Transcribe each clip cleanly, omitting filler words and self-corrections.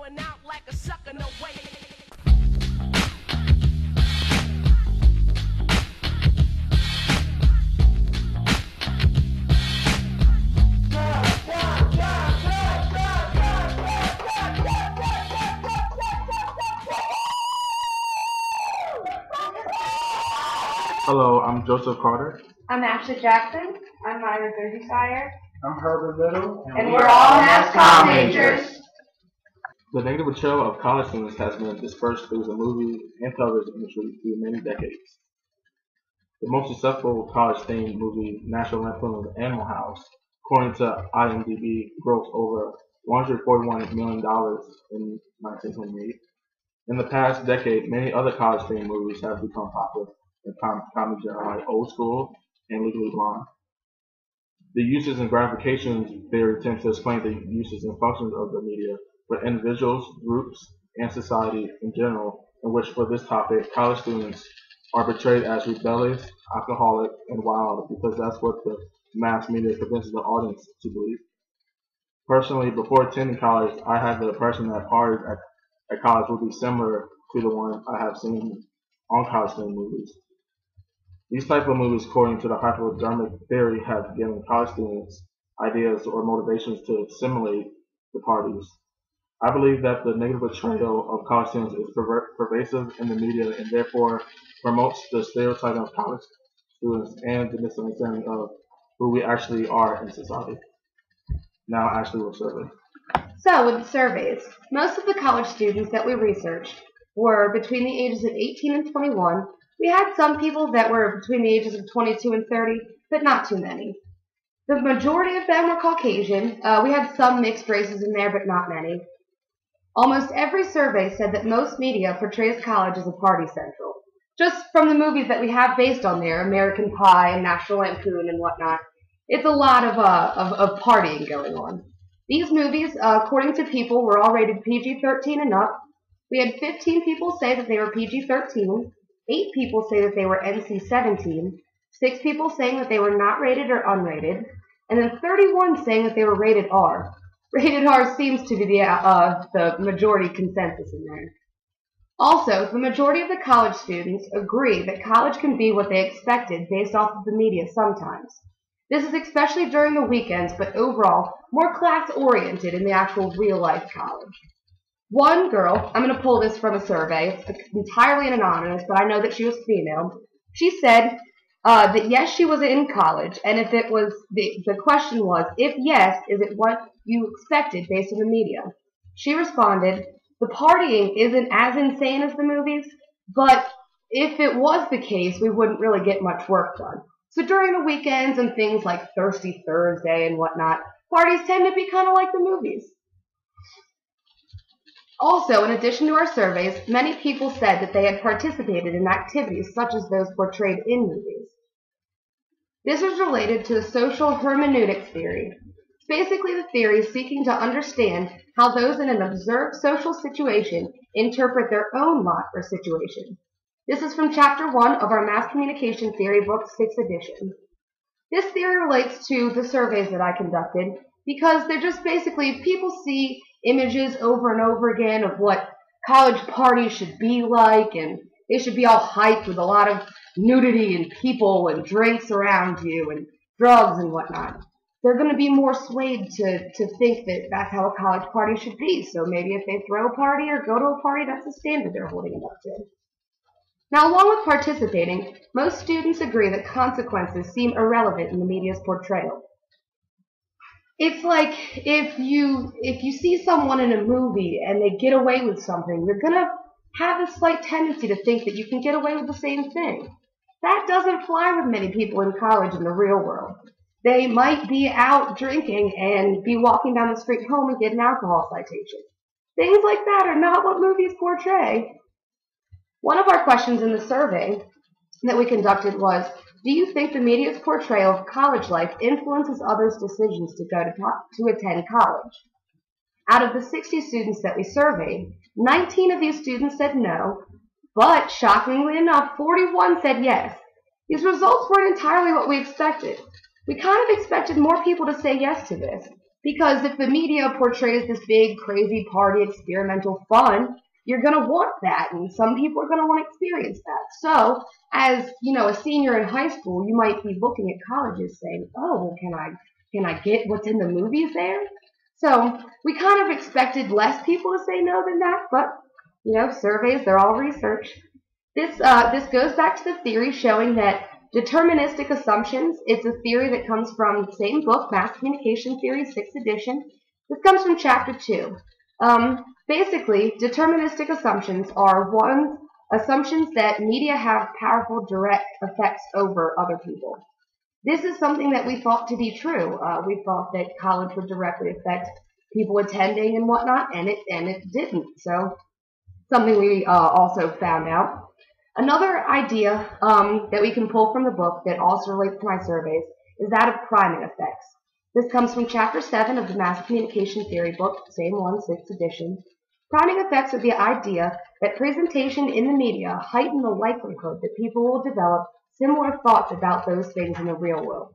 going out like a sucker, no way. Hello, I'm Joseph Carter. I'm Ashley Jackson. I'm Myra Derbyshire. I'm Herbert Little. And we're all MCOM majors. The negative portrayal of college students has been dispersed through the movie and television industry through many decades. The most successful college-themed movie, National Lampoon's Animal House, according to IMDb, grossed over $141 million in 1928. In the past decade, many other college-themed movies have become popular in comedy genre like Old School and Legally Blonde. The uses and gratifications theory tends to explain the uses and functions of the media for individuals, groups, and society in general, in which for this topic, college students are portrayed as rebellious, alcoholic, and wild because that's what the mass media convinces the audience to believe. Personally, before attending college, I had the impression that parties at college would be similar to the ones I have seen on college-themed movies. These type of movies, according to the hypodermic theory, have given college students ideas or motivations to simulate the parties. I believe that the negative portrayal of college students is pervasive in the media and therefore promotes the stereotyping of college students and the misunderstanding of who we actually are in society. Now, Ashley will survey. So, with the surveys, most of the college students that we researched were between the ages of 18 and 21. We had some people that were between the ages of 22 and 30, but not too many. The majority of them were Caucasian. We had some mixed races in there, but not many. Almost every survey said that most media portrays college as a party central. Just from the movies that we have based on there, American Pie and National Lampoon and whatnot, it's a lot of partying going on. These movies, according to people, were all rated PG-13 and up. We had 15 people say that they were PG-13, 8 people say that they were NC-17, 6 people saying that they were not rated or unrated, and then 31 saying that they were rated R. Rated R seems to be the majority consensus in there. Also, the majority of the college students agree that college can be what they expected based off of the media sometimes. This is especially during the weekends, but overall, more class-oriented in the actual real-life college. One girl, I'm going to pull this from a survey, it's entirely anonymous, but I know that she was female. She said that yes, she was in college, and if it was, the question was, if yes, is it what you expected based on the media? She responded, the partying isn't as insane as the movies, but if it was the case, we wouldn't really get much work done. So during the weekends and things like Thirsty Thursday and whatnot, parties tend to be kind of like the movies. Also, in addition to our surveys, many people said that they had participated in activities such as those portrayed in movies. This was related to the social hermeneutics theory. It's basically the theory seeking to understand how those in an observed social situation interpret their own lot or situation. This is from Chapter 1 of our Mass Communication Theory book, 6th edition. This theory relates to the surveys that I conducted because they're just basically people see images over and over again of what college parties should be like, and they should be all hyped with a lot of nudity and people and drinks around you and drugs and whatnot. They're going to be more swayed to think that that's how a college party should be, so maybe if they throw a party or go to a party, that's the standard they're holding it up to. Now, along with participating, most students agree that consequences seem irrelevant in the media's portrayal. It's like if you see someone in a movie and they get away with something, you're going to have a slight tendency to think that you can get away with the same thing. That doesn't fly with many people in college in the real world. They might be out drinking and be walking down the street home and get an alcohol citation. Things like that are not what movies portray. One of our questions in the survey that we conducted was, do you think the media's portrayal of college life influences others' decisions to attend college? Out of the 60 students that we surveyed, 19 of these students said no, but shockingly enough, 41 said yes. These results weren't entirely what we expected. We kind of expected more people to say yes to this. Because if the media portrays this big, crazy party, experimental fun, you're going to want that, and some people are going to want to experience that. So, as a senior in high school, you might be looking at colleges saying, "Oh, well, can I get what's in the movies there?" So we kind of expected less people to say no than that, but surveys, they're all research. This goes back to the theory showing that deterministic assumptions. It's a theory that comes from the same book, Mass Communication Theory, 6th edition. This comes from chapter 2. Basically, deterministic assumptions are assumptions that media have powerful direct effects over other people. This is something that we thought to be true. We thought that college would directly affect people attending and whatnot, and it didn't. So something we also found out. Another idea that we can pull from the book that also relates to my surveys is that of priming effects. This comes from Chapter 7 of the Mass Communication Theory book, same one, 6th edition. Priming effects are the idea that presentation in the media heighten the likelihood that people will develop similar thoughts about those things in the real world.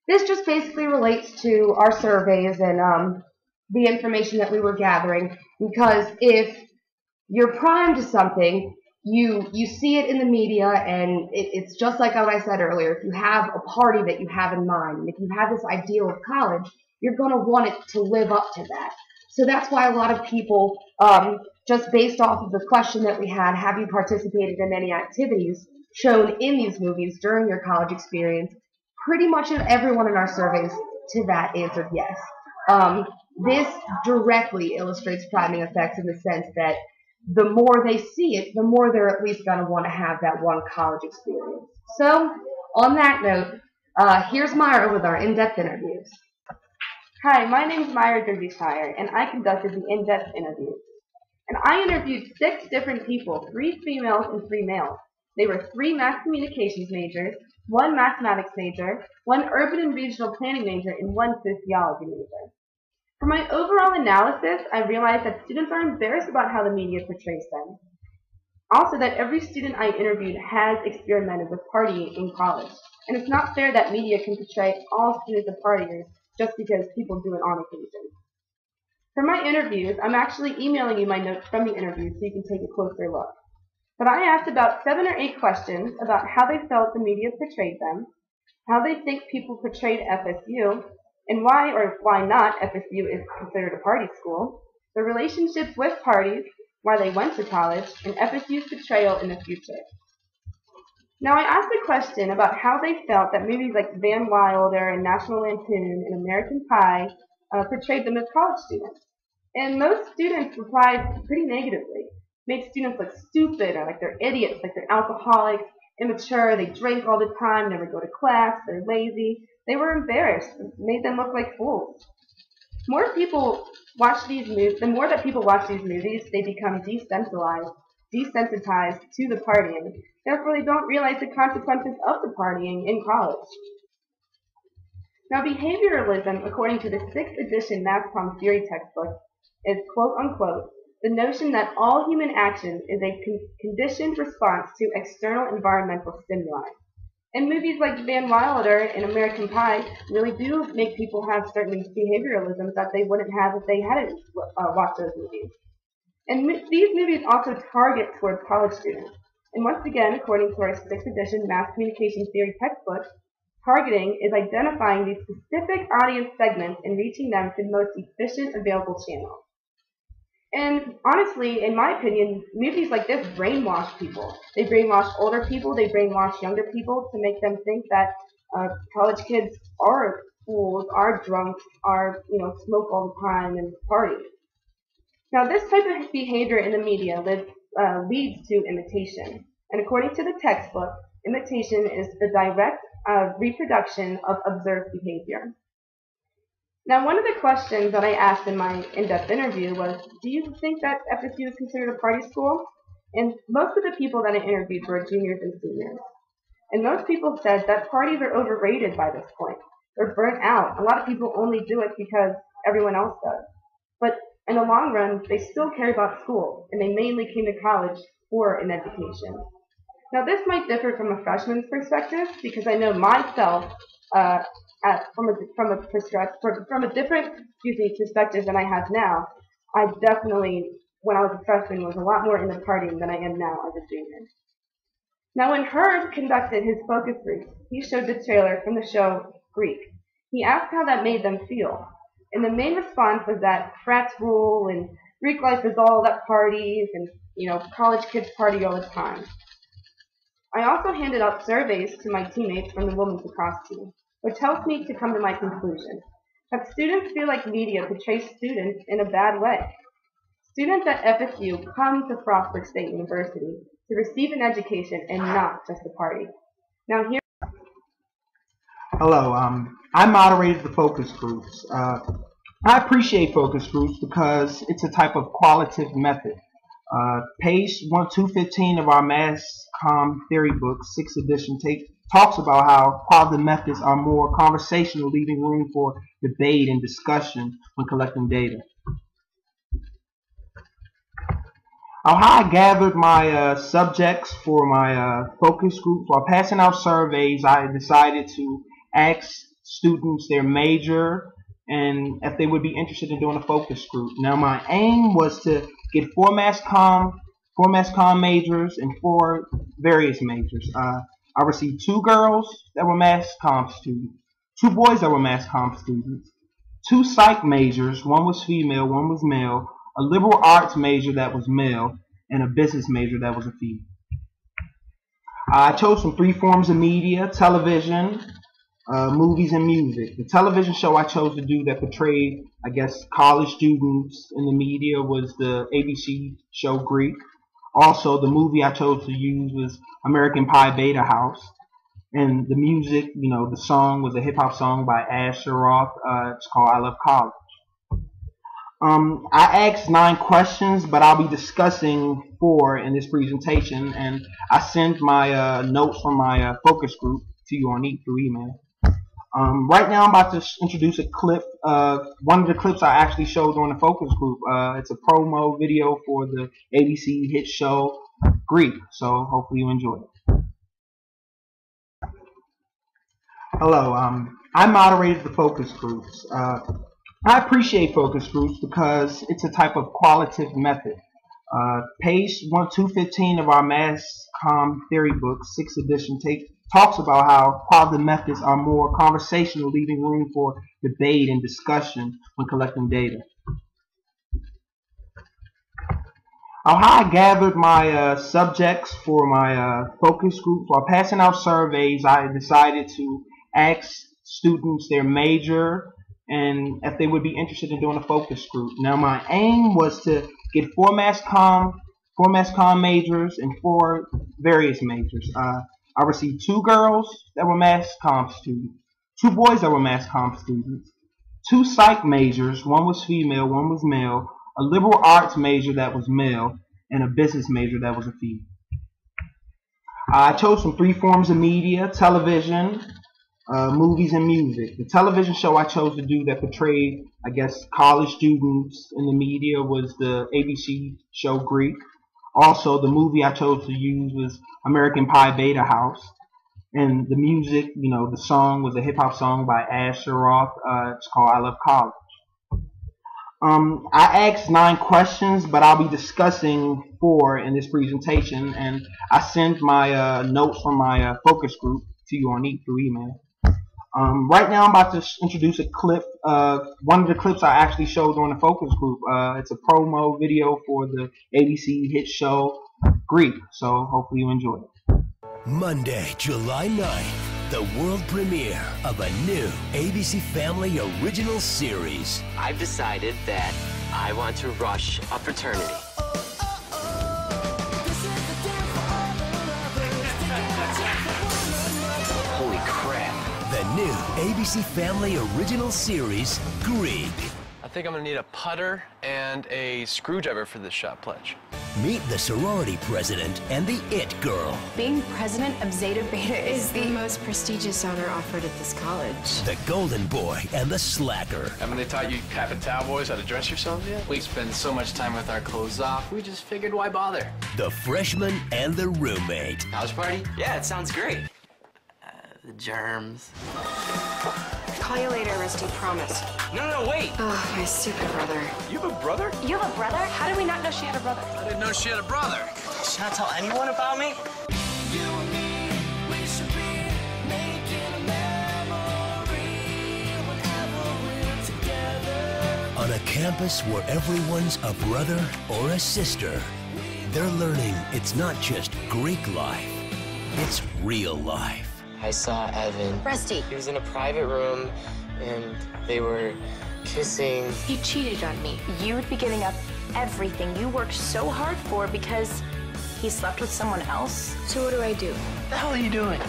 This just basically relates to our surveys and the information that we were gathering, because if you're primed to something, you see it in the media, and it's just like what I said earlier. If you have a party that you have in mind, and if you have this ideal of college, you're going to want it to live up to that. So that's why a lot of people, just based off of the question that we had, have you participated in any activities shown in these movies during your college experience, pretty much everyone in our surveys to that answered yes. This directly illustrates priming effects in the sense that the more they see it, the more they're at least going to want to have that one college experience. So, on that note, here's Myra with our in-depth interviews. Hi, my name is Myra Derbyshire, and I conducted the in-depth interviews. And I interviewed 6 different people, 3 females and 3 males. They were 3 mass communications majors, 1 mathematics major, 1 urban and regional planning major, and 1 sociology major. For my overall analysis, I realized that students are embarrassed about how the media portrays them. Also, that every student I interviewed has experimented with partying in college, and it's not fair that media can portray all students as partiers just because people do it on occasion. For my interviews, I'm actually emailing you my notes from the interview so you can take a closer look. But I asked about 7 or 8 questions about how they felt the media portrayed them, how they think people portrayed FSU, and why or why not FSU is considered a party school, the relationship with parties, why they went to college, and FSU's portrayal in the future. Now, I asked a question about how they felt that movies like Van Wilder and National Lampoon and American Pie portrayed them as college students. And most students replied pretty negatively. Made students look stupid, or like they're idiots, like they're alcoholics, immature, they drink all the time, never go to class, they're lazy. They were embarrassed. It made them look like fools. The more that people watch these movies, they become desensitized to the partying. Therefore, they don't realize the consequences of the partying in college. Now, behavioralism, according to the 6th edition MCOM theory textbook, is, quote-unquote, the notion that all human action is a conditioned response to external environmental stimuli. And movies like Van Wilder and American Pie really do make people have certain behavioralisms that they wouldn't have if they hadn't watched those movies. And these movies also target towards college students. And once again, according to our 6th edition Mass Communication Theory textbook, targeting is identifying these specific audience segments and reaching them through the most efficient available channels. And honestly, in my opinion, movies like this brainwash people. They brainwash older people, they brainwash younger people to make them think that college kids are fools, are drunk, are, smoke all the time and party. Now, this type of behavior in the media leads to imitation. And according to the textbook, imitation is the direct reproduction of observed behavior. Now, one of the questions that I asked in my in-depth interview was, do you think that FSU is considered a party school? And most of the people that I interviewed were juniors and seniors. And most people said that parties are overrated by this point. They're burnt out. A lot of people only do it because everyone else does. But in the long run, they still care about school, and they mainly came to college for an education. Now, this might differ from a freshman's perspective, because I know myself, from a different perspective than I have now. I definitely, when I was a freshman, was a lot more into partying than I am now as a junior. Now, when Herb conducted his focus group, he showed the trailer from the show Greek. He asked how that made them feel, and the main response was that frats rule and Greek life is all about parties and, college kids party all the time. I also handed out surveys to my teammates from the women's lacrosse team, which helped me to come to my conclusion that students feel like media portrays students in a bad way. Students at FSU come to Frostburg State University to receive an education and not just a party. Now here. Hello, I moderated the focus groups. I appreciate focus groups because it's a type of qualitative method. Page 215 of our MCOM theory book, 6th edition, talks about how qualitative methods are more conversational, leaving room for debate and discussion when collecting data. How I gathered my subjects for my focus groups. While passing out surveys, I decided to ask students their major and if they would be interested in doing a focus group. Now, my aim was to get four mass comm majors and 4 various majors. I received 2 girls that were mass comm students, 2 boys that were mass comm students, 2 psych majors, 1 was female, 1 was male, a liberal arts major that was male, and a business major that was a female. I chose from 3 forms of media: television, movies, and music. The television show I chose to do that portrayed, I guess, college students in the media was the ABC show Greek. Also, the movie I chose to use was American Pie Beta House. And the music, the song was a hip-hop song by Asher Roth. It's called I Love College. I asked 9 questions, but I'll be discussing 4 in this presentation. And I sent my notes from my focus group to you through email. Right now I'm about to introduce a clip. One of the clips I actually showed during the focus group. It's a promo video for the ABC hit show Greek. So hopefully you enjoy it. Hello, I moderated the focus groups. I appreciate focus groups because it's a type of qualitative method. Page 215 of our MCOM theory book, 6th edition, talks about how qualitative methods are more conversational, leaving room for debate and discussion when collecting data. How I gathered my subjects for my focus groups. While passing out surveys, I decided to ask students their major and if they would be interested in doing a focus group. Now, my aim was to get 4 mass comm majors and 4 various majors. I received 2 girls that were mass comm students, 2 boys that were mass comm students, 2 psych majors, 1 was female, 1 was male, a liberal arts major that was male, and a business major that was a female. I chose from 3 forms of media: television, movies, and music. The television show I chose to do that portrayed, I guess, college students in the media was the ABC show Greek. Also, the movie I chose to use was American Pie Beta House. And the music, the song was a hip-hop song by Asher Roth. It's called I Love College. I asked 9 questions, but I'll be discussing 4 in this presentation. And I sent my notes from my focus group to you through email. Right now I'm about to introduce a clip. One of the clips I actually showed during the focus group. It's a promo video for the ABC hit show Greek. So hopefully you enjoy it. Monday, July 9th, the world premiere of a new ABC Family original series. I've decided that I want to rush a fraternity. Holy crap. The new ABC Family original series, Greek. I think I'm gonna need a putter and a screwdriver for this shot pledge. Meet the sorority president and the it girl. Being president of Zeta Beta is the most prestigious honor offered at this college. The golden boy and the slacker. Haven't they taught you Kappa Tau boys how to dress yourselves yet? We spend so much time with our clothes off, we just figured why bother. The freshman and the roommate. House party? Yeah, it sounds great. The germs. Call you later, Rusty, promise. No, wait! Oh, my stupid brother. You have a brother? You have a brother? How did we not know she had a brother? I didn't know she had a brother. Should I tell anyone about me? On a campus where everyone's a brother or a sister, they're learning it's not just Greek life, it's real life. I saw Evan. Rusty. He was in a private room, and they were kissing. He cheated on me. You would be giving up everything you worked so hard for because he slept with someone else? So what do I do? What the hell are you doing?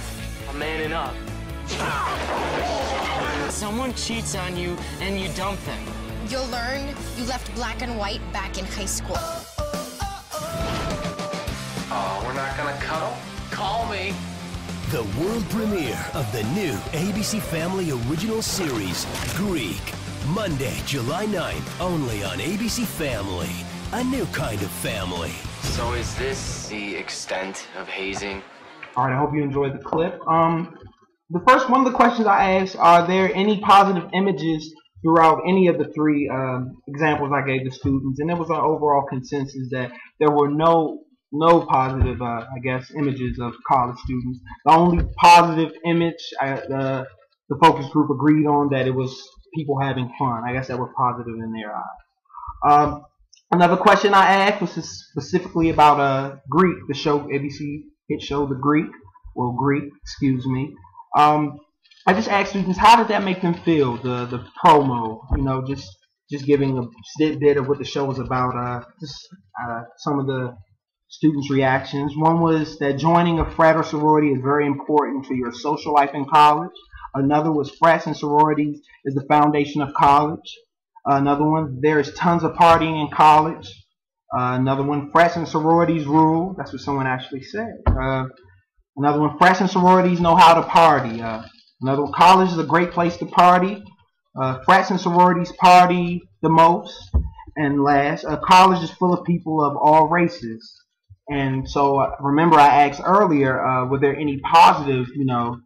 I'm manning up. Someone cheats on you, and you dump them. You'll learn you left black and white back in high school. Oh, we're not gonna cuddle? Call me. The world premiere of the new ABC Family original series, Greek. Monday, July 9th, only on ABC Family. A new kind of family. So is this the extent of hazing? All right, I hope you enjoyed the clip. The first one of the questions I asked, are there any positive images throughout any of the three examples I gave the students? And there was an overall consensus that there were no positive, I guess, images of college students. The only positive image the focus group agreed on that it was people having fun. I guess that was positive in their eyes. Another question I asked was specifically about Greek, the show, ABC hit show, The Greek. Well, Greek, excuse me. I just asked students, how did that make them feel, the promo, you know, just giving a bit of what the show was about, some of the students' reactions. One was that joining a frat or sorority is very important to your social life in college. Another was frats and sororities is the foundation of college. Another one, there is tons of partying in college. Another one, frats and sororities rule. That's what someone actually said. Another one, frats and sororities know how to party. Another one, college is a great place to party. Frats and sororities party the most. And last, college is full of people of all races. And so, remember I asked earlier, were there any positive, you know,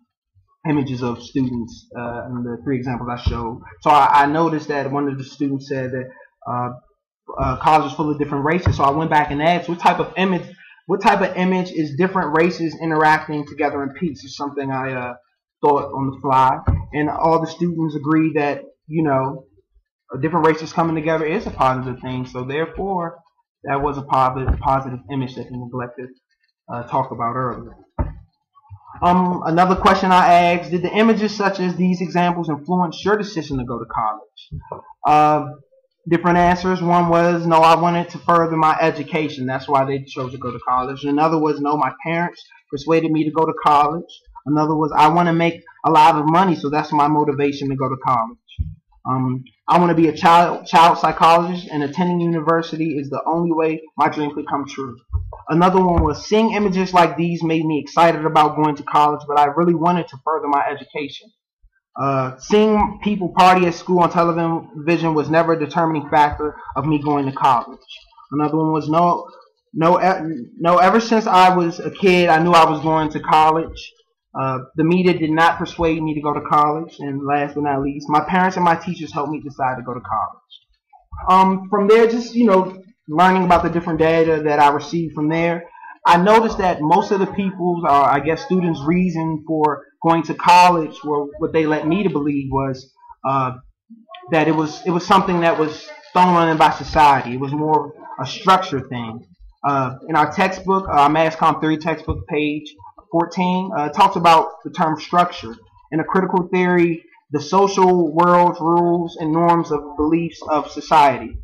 images of students in the three examples I showed? So I noticed that one of the students said that college is full of different races. So I went back and asked, what type of image is different races interacting together in peace? Is something I thought on the fly, and all the students agreed that, you know, different races coming together is a positive thing. So therefore, that was a positive image that they neglected talk about earlier. Another question I asked, did the images such as these examples influence your decision to go to college? Different answers. One was, no, I wanted to further my education. That's why they chose to go to college. Another was, no, my parents persuaded me to go to college. Another was, I want to make a lot of money, so that's my motivation to go to college. I want to be a child psychologist, and attending university is the only way my dream could come true. Another one was, seeing images like these made me excited about going to college, but I really wanted to further my education. Seeing people party at school on television was never a determining factor of me going to college. Another one was, no, ever since I was a kid, I knew I was going to college. The media did not persuade me to go to college. And last but not least, my parents and my teachers helped me decide to go to college. From there, just, you know, learning about the different data that I received from there, I noticed that most of the people's, I guess, students' reason for going to college, or what they led me to believe, was that it was something that was thrown on them by society. It was more a structure thing. In our textbook, our MCOM theory textbook, page 14, talks about the term structure. In a critical theory, the social world's rules and norms of beliefs of society.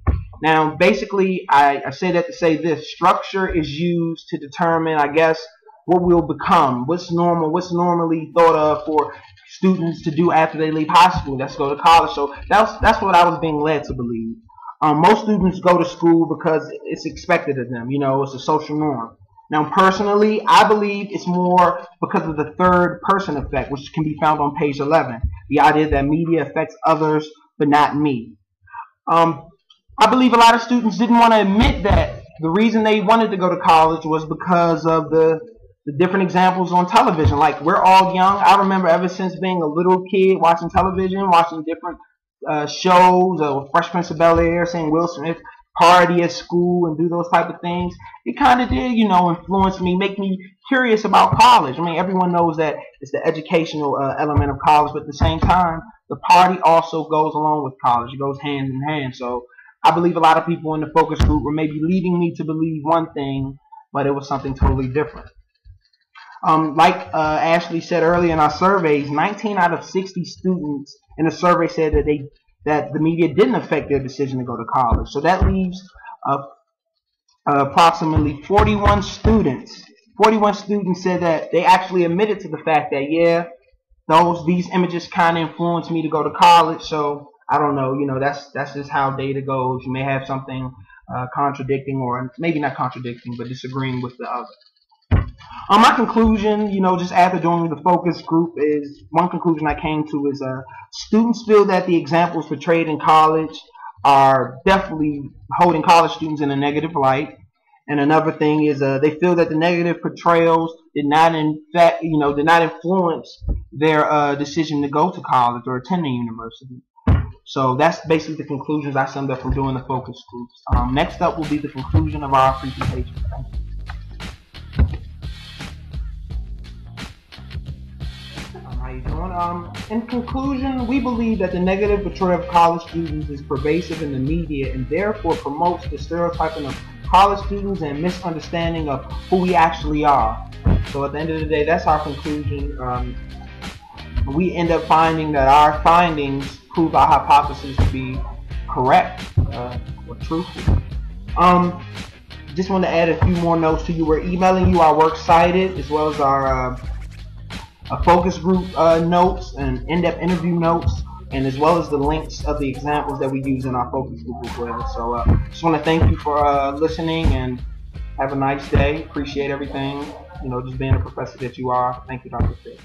Now, basically, I say that to say this: structure is used to determine, I guess, what we'll become, what's normal, what's normally thought of for students to do after they leave high school. Let's go to college. So that's what I was being led to believe. Most students go to school because it's expected of them. You know, it's a social norm. Now, personally, I believe it's more because of the third person effect, which can be found on page 11. The idea that media affects others, but not me. I believe a lot of students didn't want to admit that the reason they wanted to go to college was because of the the different examples on television. Like, we're all young. I remember ever since being a little kid watching television, watching different shows, Fresh Prince of Bel-Air, seeing Will Smith party at school and do those type of things. It kind of did, influence me, make me curious about college. I mean, everyone knows that it's the educational element of college, but at the same time, the party also goes along with college. It goes hand in hand. So I believe a lot of people in the focus group were maybe leading me to believe one thing, but it was something totally different. Like Ashley said earlier in our surveys, 19 out of 60 students in the survey said that the media didn't affect their decision to go to college. So that leaves approximately 41 students. 41 students said that they actually admitted to the fact that, yeah, these images kind of influenced me to go to college. So I don't know, that's just how data goes. You may have something contradicting, or maybe not contradicting, but disagreeing with the other. My conclusion, just after doing the focus group, is one conclusion I came to is students feel that the examples portrayed in college are definitely holding college students in a negative light. And another thing is they feel that the negative portrayals did not influence their decision to go to college or attend a university. So that's basically the conclusions I summed up from doing the focus groups. Next up will be the conclusion of our presentation. Thank you. How you doing? In conclusion, we believe that the negative portrayal of college students is pervasive in the media and therefore promotes the stereotyping of college students and misunderstanding of who we actually are. So at the end of the day, that's our conclusion. We end up finding that our findings prove our hypothesis to be correct or truthful. Just want to add a few more notes to you. We're emailing you our works cited as well as our focus group notes and in-depth interview notes, and as well as the links of the examples that we use in our focus group as well. So just want to thank you for listening, and have a nice day. Appreciate everything, just being a professor that you are. Thank you, Dr. Fitt.